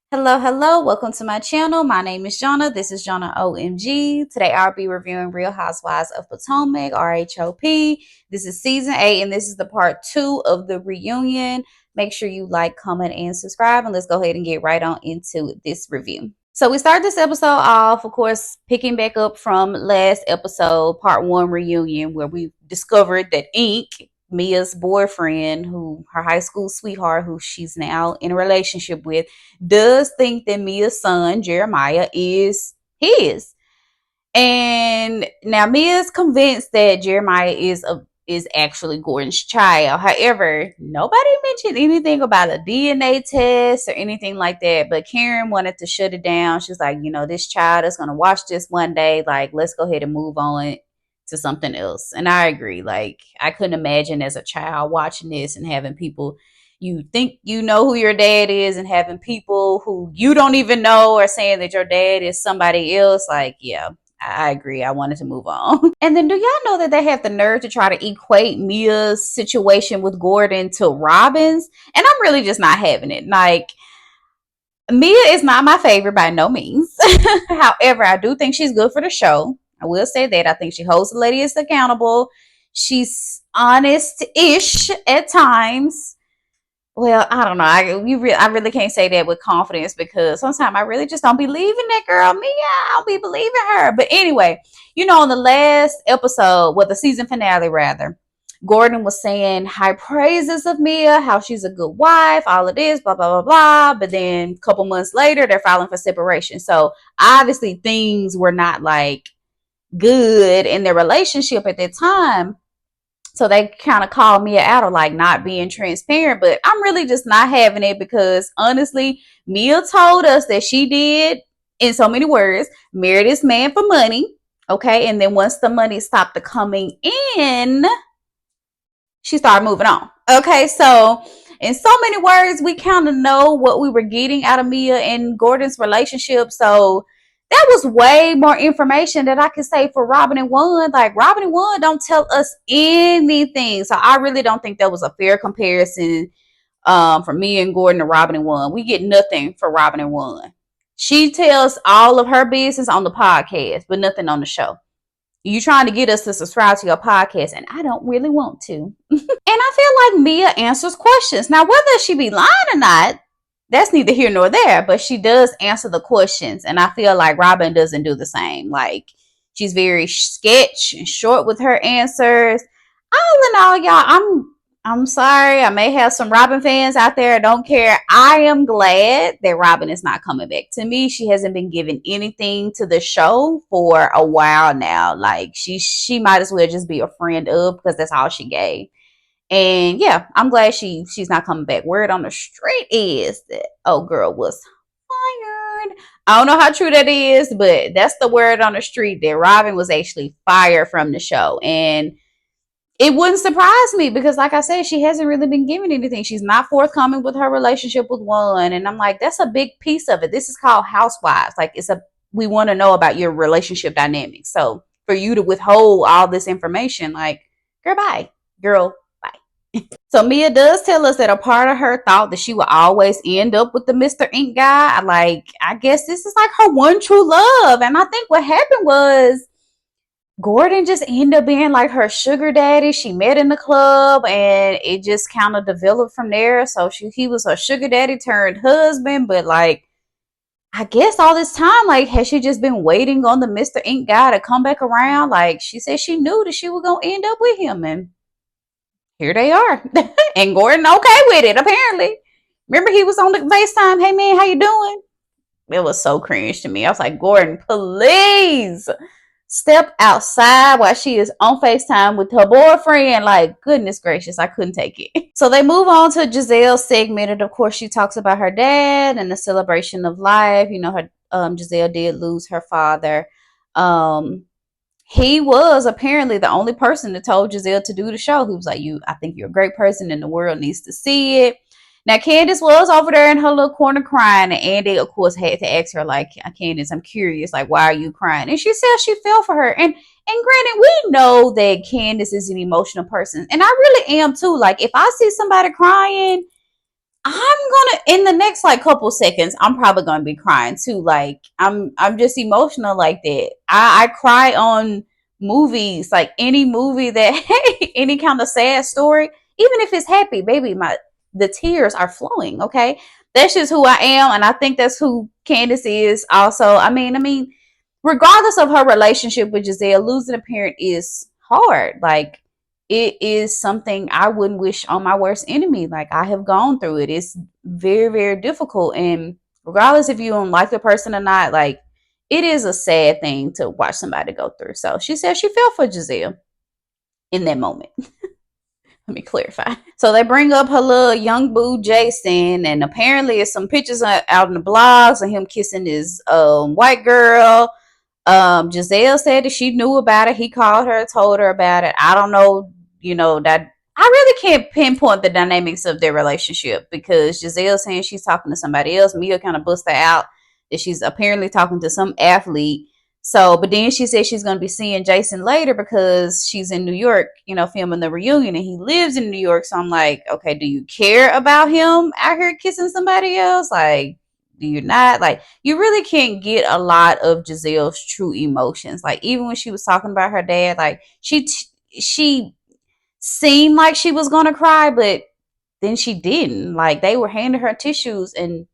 Hello, welcome to my channel. My name is Jonna. This is Jonna OMG. Today I'll be reviewing Real Housewives of Potomac, RHOP. This is season 8 and this is the part 2 of the reunion. Make sure you like, comment, and subscribe, and let's go ahead and get right on into this review. So we start this episode off, of course, picking back up from last episode, part 1 reunion, where we discovered that Ink, Mia's boyfriend, who her high school sweetheart, who she's now in a relationship with, does think that Mia's son, Jeremiah, is his. And now Mia's convinced that Jeremiah is actually Gordon's child. However, nobody mentioned anything about a DNA test or anything like that. But Karen wanted to shut it down. She's like, this child is gonna watch this one day. Like, let's go ahead and move on to something else. And I agree. Like, I couldn't imagine as a child watching this and having people you think you know who your dad is and having people who you don't even know are saying that your dad is somebody else. Like, yeah, I agree. I wanted to move on. And then do y'all know that they have the nerve to try to equate Mia's situation with Gordon to Robin's? And I'm really just not having it. Like, Mia is not my favorite by no means. However, I do think she's good for the show. I will say that. I think she holds the ladies accountable. She's honest-ish at times. Well, I don't know. I really can't say that with confidence because sometimes I really just don't believe in that girl. Mia, I don't be believing her. But anyway, on the last episode, well, the season finale rather, Gordon was saying high praises of Mia, how she's a good wife, all of this, blah, blah, blah, blah. But then a couple months later, they're filing for separation. So obviously things were not like good in their relationship at that time. So they kind of called Mia out of like not being transparent, but I'm really just not having it because honestly, Mia told us that she did, in so many words, marry this man for money. Okay. And then once the money stopped coming in, she started moving on. Okay. So in so many words, we kind of know what we were getting out of Mia and Gordon's relationship. So that was way more information that I could say for Robin and Juan. Like, Robin and Juan don't tell us anything. So I really don't think that was a fair comparison from me and Gordon to Robin and Juan. We get nothing for Robin and Juan. She tells all of her business on the podcast, but nothing on the show. You trying to get us to subscribe to your podcast, and I don't really want to. And I feel like Mia answers questions. Now, whether she be lying or not, that's neither here nor there, but she does answer the questions. And I feel like Robin doesn't do the same. Like, she's very sketch and short with her answers. All in all, y'all, I'm sorry. I may have some Robin fans out there. I don't care. I am glad that Robin is not coming back. To me, she hasn't been giving anything to the show for a while now. Like, she might as well just be a friend of, because that's all she gave. And yeah, I'm glad she's not coming back. Word on the street is that old girl was fired. I don't know how true that is, but that's the word on the street, that Robin was actually fired from the show. And it wouldn't surprise me because, like I said, she hasn't really been giving anything. She's not forthcoming with her relationship with Juan. And I'm like, that's a big piece of it. This is called Housewives. Like, we want to know about your relationship dynamics. So for you to withhold all this information, like, girl, bye. Girl, bye. So Mia does tell us that a part of her thought that she would always end up with the Mr. Ink guy. Like, I guess this is like her one true love. And I think what happened was Gordon just ended up being like her sugar daddy. She met in the club and it just kind of developed from there. So he was her sugar daddy turned husband. But like, I guess all this time, like, has she just been waiting on the Mr. Ink guy to come back around? Like, she said she knew that she was going to end up with him. And here they are. And Gordon okay with it, apparently. Remember he was on the FaceTime, hey man, how you doing? It was so cringe to me. I was like, Gordon, please step outside while she is on FaceTime with her boyfriend. Like, goodness gracious, I couldn't take it. So they move on to Giselle's segment. And of course, she talks about her dad and the celebration of life. Her Giselle did lose her father. He was apparently the only person that told Giselle to do the show. He was like, I think you're a great person and the world needs to see it. Now, Candace was over there in her little corner crying, and Andy, of course, had to ask her, like, Candace, I'm curious, like, why are you crying? And she said she felt for her. And granted, we know that Candace is an emotional person, and I really am too. Like, if I see somebody crying, I'm gonna in the next like couple seconds, I'm probably gonna be crying too. Like I'm just emotional like that. I cry on movies, like any movie that any kind of sad story, even if it's happy, baby, the tears are flowing. Okay. That's just who I am, and I think that's who Candace is also. I mean, regardless of her relationship with Giselle, losing a parent is hard. Like it is something I wouldn't wish on my worst enemy. Like I have gone through it. It's very, very difficult. And regardless if you don't like the person or not, like it is a sad thing to watch somebody go through. So she said she felt for Giselle in that moment. Let me clarify. So they bring up her little young boo Jason, and apparently it's some pictures out in the blogs of him kissing his white girl. Giselle said that she knew about it. He called her, told her about it. I don't know, that I really can't pinpoint the dynamics of their relationship because Giselle saying she's talking to somebody else. Mia kind of busted out that she's apparently talking to some athlete. So, but then she said she's going to be seeing Jason later because she's in New York, filming the reunion, and he lives in New York. So I'm like, okay, do you care about him out here kissing somebody else? Like, do you not? Like, you really can't get a lot of Giselle's true emotions. Like, even when she was talking about her dad, like she seemed like she was gonna cry, but then she didn't. Like, they were handing her tissues and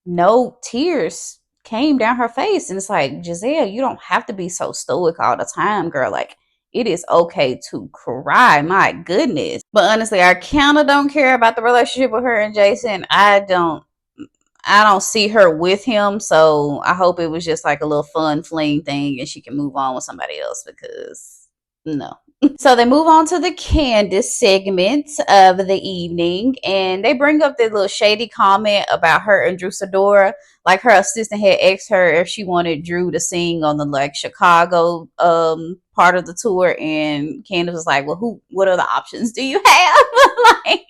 no tears came down her face. And it's like, Giselle, you don't have to be so stoic all the time, girl. Like, it is okay to cry. My goodness. But honestly, I kind of don't care about the relationship with her and Jason. I don't see her with him, so I hope it was just like a little fun fling thing and she can move on with somebody else because no. So they move on to the Candace segment of the evening, and they bring up the little shady comment about her and Drew Sidora. Like her assistant had asked her if she wanted Drew to sing on the like Chicago part of the tour, and Candace was like, "Well, what other options do you have?" Like,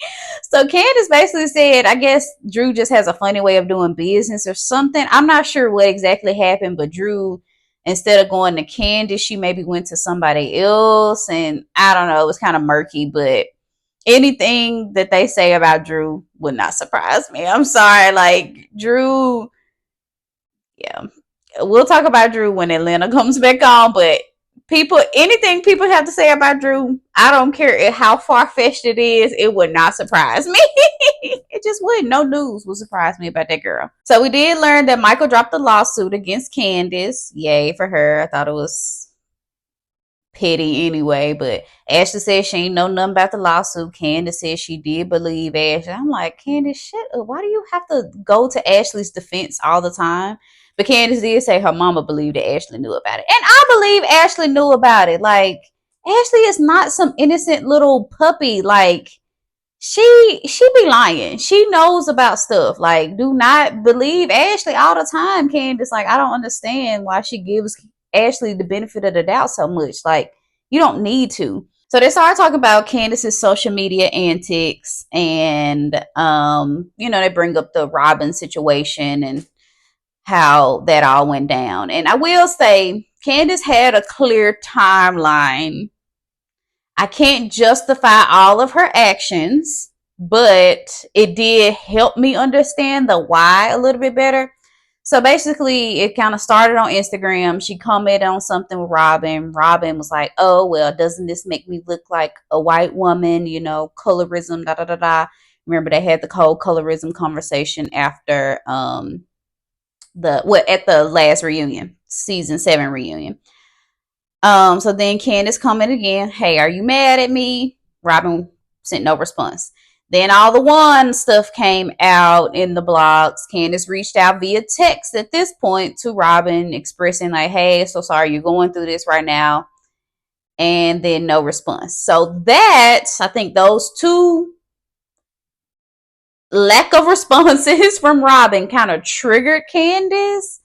so Candace basically said, "I guess Drew just has a funny way of doing business or something." I'm not sure what exactly happened, but Drew, instead of going to Candace, she maybe went to somebody else. And I don't know, it was kind of murky, but anything that they say about Drew would not surprise me. I'm sorry. Like, Drew, yeah. We'll talk about Drew when Atlanta comes back on, but anything people have to say about Drew, I don't care how far fetched it is, it would not surprise me. It just wouldn't. No news would surprise me about that girl. So we did learn that Michael dropped the lawsuit against Candace. Yay for her. I thought it was petty anyway, but Ashley said she ain't know nothing about the lawsuit. Candace said she did believe Ashley. I'm like, Candace, shut up. Why do you have to go to Ashley's defense all the time? But Candace did say her mama believed that Ashley knew about it. And I believe Ashley knew about it. Like, Ashley is not some innocent little puppy. Like, she be lying. She knows about stuff. Like, do not believe Ashley all the time, Candace. Like, I don't understand why she gives Ashley the benefit of the doubt so much. Like, you don't need to. So they started talking about Candace's social media antics, and they bring up the Robin situation and how that all went down. And I will say Candace had a clear timeline. I can't justify all of her actions, but it did help me understand the why a little bit better. So basically, it kind of started on Instagram. She commented on something with Robin. Robin was like, "Oh, well, doesn't this make me look like a white woman? Colorism, da da da da." Remember, they had the whole colorism conversation after at the last reunion, season 7 reunion. So then Candace commented again, "Hey, are you mad at me?" Robin sent no response. Then all the one stuff came out in the blogs. Candace reached out via text at this point to Robin, expressing like, "Hey, so sorry you're going through this right now." And then no response. So I think those two lack of responses from Robin kind of triggered Candace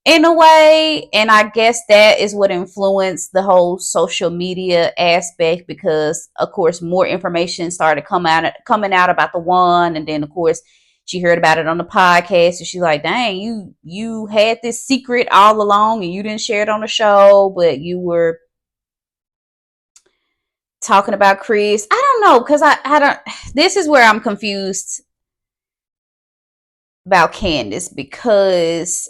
in a way, and I guess that is what influenced the whole social media aspect, because of course more information started coming out about the one, and then of course she heard about it on the podcast, and she's like, "Dang, you had this secret all along and you didn't share it on the show, but you were talking about Chris." I don't know, because I don't, this is where I'm confused about Candace because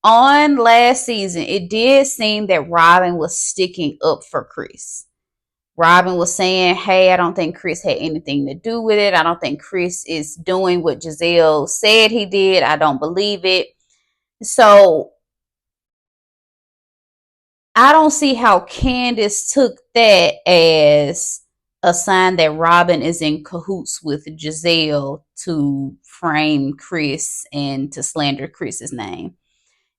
on last season, it did seem that Robin was sticking up for Chris. Robin was saying, hey, I don't think Chris had anything to do with it. I don't think Chris is doing what Giselle said he did. I don't believe it. So I don't see how Candace took that as a sign that Robin is in cahoots with Giselle to frame Chris and to slander Chris's name.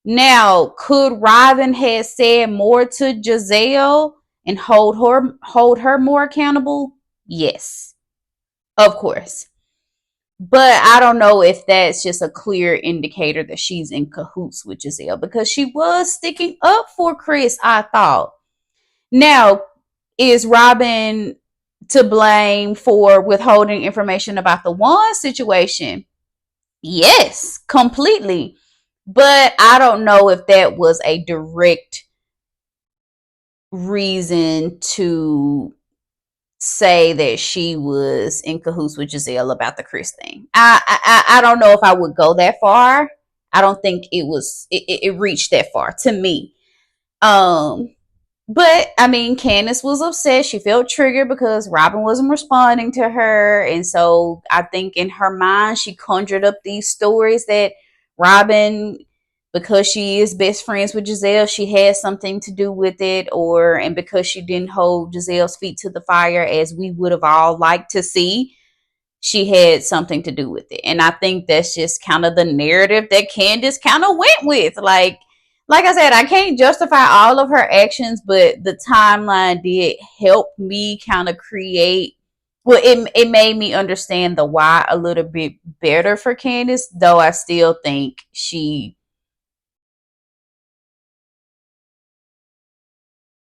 Now, could Robin have said more to Giselle and hold her more accountable? Yes, of course. But I don't know if that's just a clear indicator that she's in cahoots with Giselle because she was sticking up for Chris, I thought. Now, is Robin to blame for withholding information about the Juan situation? Yes, completely. But I don't know if that was a direct reason to say that she was in cahoots with Giselle about the Chris thing. I don't know if I would go that far. I don't think it reached that far to me. Um, but I mean, Candace was upset. She felt triggered because Robin wasn't responding to her. And so I think in her mind, she conjured up these stories that Robin, because she is best friends with Giselle, she had something to do with it, and because she didn't hold Giselle's feet to the fire as we would have all liked to see, she had something to do with it. And I think that's just kind of the narrative that Candace kind of went with. Like I said, I can't justify all of her actions, but the timeline did help me kind of create, well, it made me understand the why a little bit better for Candace, though I still think she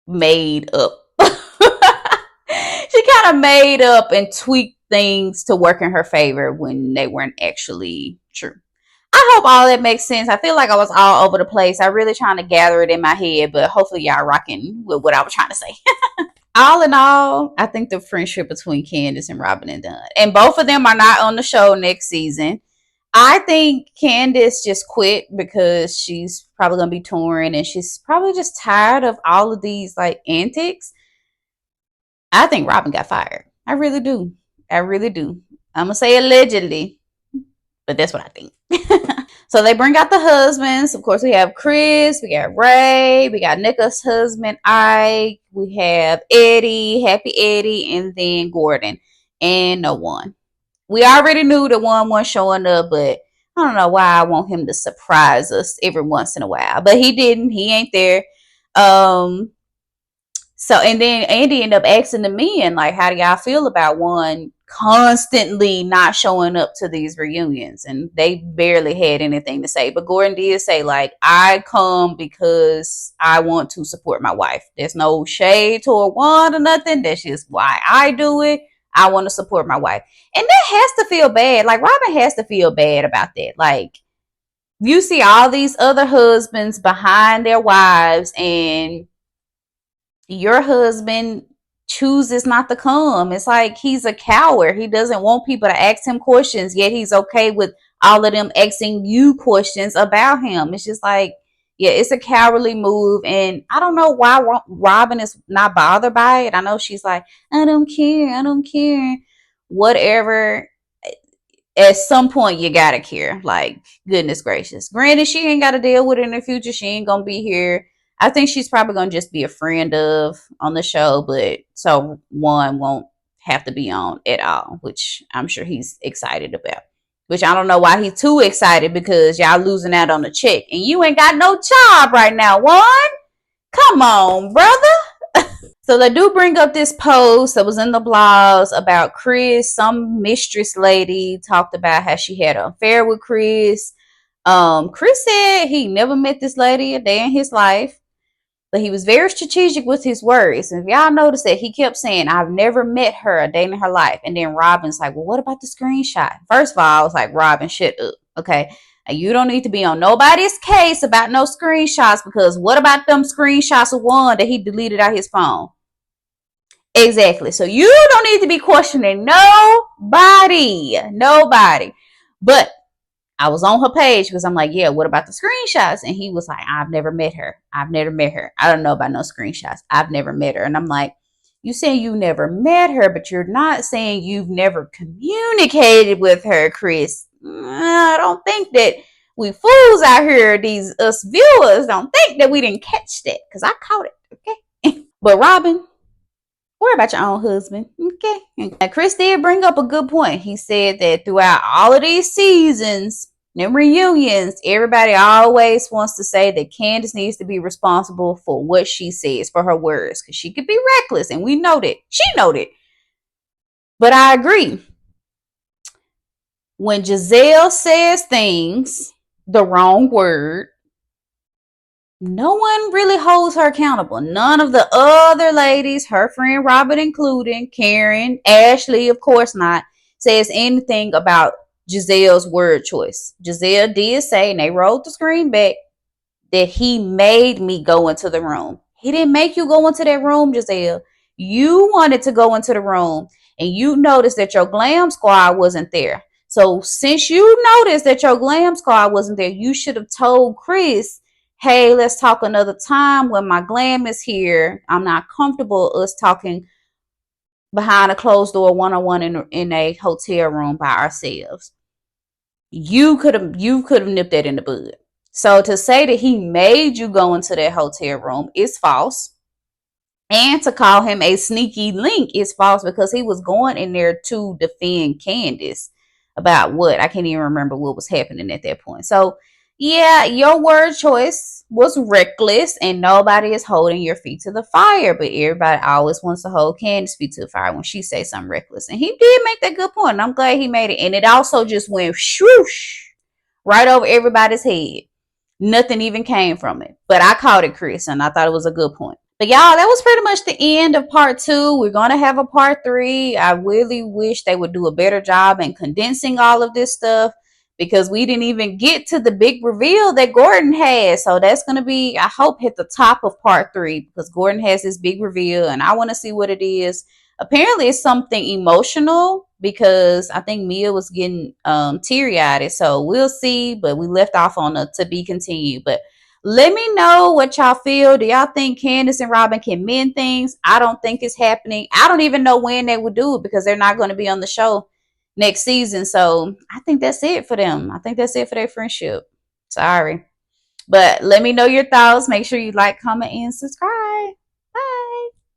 made up. She kind of made up and tweaked things to work in her favor when they weren't actually true. I hope all that makes sense. I feel like I was all over the place. I really trying to gather it in my head, but hopefully y'all rocking with what I was trying to say. All in all, I think the friendship between Candace and Robin and Dunn, and both of them are not on the show next season. I think Candace just quit because she's probably gonna be touring and she's probably just tired of all of these like antics. I think Robin got fired. I really do. I really do. I'm gonna say allegedly, but that's what I think. So they bring out the husbands. Of course, we have Chris, we got Ray, we got Nick's husband, Ike, we have Eddie, Happy Eddie, and then Gordon, and no one. We already knew the one was showing up, but I don't know why I want him to surprise us every once in a while. But he didn't. He ain't there. Um, so, and then Andy ended up asking the men, like, how do y'all feel about one constantly not showing up to these reunions? And they barely had anything to say. But Gordon did say, like, I come because I want to support my wife. There's no shade toward one or nothing. That's just why I do it. I want to support my wife. And that has to feel bad. Like, Robin has to feel bad about that. Like, you see all these other husbands behind their wives and your husband chooses not to come. It's like he's a coward. He doesn't want people to ask him questions, yet he's okay with all of them asking you questions about him. It's just like, yeah, it's a cowardly move. And I don't know why Robin is not bothered by it. I know she's like, I don't care. I don't care. Whatever. At some point, you gotta care. Like, goodness gracious. Granted, she ain't got to deal with it in the future. She ain't gonna be here. I think she's probably gonna just be a friend of on the show, but so one won't have to be on at all, which I'm sure he's excited about. Which I don't know why he's too excited because y'all losing out on the check and you ain't got no job right now, Juan. Come on, brother. So they do bring up this post that was in the blogs about Chris. Some mistress lady talked about how she had an affair with Chris. Chris said he never met this lady a day in his life, but he was very strategic with his words. And if y'all notice that he kept saying, I've never met her a day in her life. And then Robin's like, well, what about the screenshot? First of all, I was like, Robin, shut up. Okay. And you don't need to be on nobody's case about no screenshots because what about them screenshots of one that he deleted out his phone? Exactly. So you don't need to be questioning nobody. Nobody. But I was on her page because I'm like, yeah, what about the screenshots? And he was like, I've never met her. I've never met her. I don't know about no screenshots. I've never met her. And I'm like, you saying you never met her, but you're not saying you've never communicated with her, Chris. I don't think that we fools out here, these us viewers, don't think that we didn't catch that because I caught it. Okay. But Robin, worry about your own husband. Okay. Now, Chris did bring up a good point. He said that throughout all of these seasons and reunions, everybody always wants to say that Candace needs to be responsible for what she says, for her words, because she could be reckless, and we know that. She know that. But I agree. When Giselle says things, the wrong word, no one really holds her accountable. None of the other ladies, her friend Robert including, Karen, Ashley, of course not, says anything about Giselle's word choice. Giselle did say, and they rolled the screen back, that he made me go into the room. He didn't make you go into that room, Giselle. You wanted to go into the room and you noticed that your glam squad wasn't there. So since you noticed that your glam squad wasn't there, you should have told Chris, hey, let's talk another time when my glam is here. I'm not comfortable us talking behind a closed door one-on-one in a hotel room by ourselves. You could have nipped that in the bud. So to say that he made you go into that hotel room is false. And to call him a sneaky link is false because he was going in there to defend Candace about what? I can't even remember what was happening at that point. So, yeah, your word choice was reckless and nobody is holding your feet to the fire. But everybody always wants to hold Candace's feet to the fire when she says something reckless. And he did make that good point. And I'm glad he made it. And it also just went swoosh right over everybody's head. Nothing even came from it. But I caught it, Chris, and I thought it was a good point. But y'all, that was pretty much the end of part 2. We're going to have a part 3. I really wish they would do a better job in condensing all of this stuff because we didn't even get to the big reveal that Gordon has. So that's going to be, I hope, at the top of part 3 because Gordon has this big reveal and I want to see what it is. Apparently it's something emotional because I think Mia was getting teary-eyed. So we'll see, but we left off on a to be continued. But let me know what y'all feel. Do y'all think Candace and Robin can mend things? I don't think it's happening. I don't even know when they would do it because they're not going to be on the show next season. So I think that's it for them. I think that's it for their friendship. Sorry. But let me know your thoughts. Make sure you like, comment, and subscribe.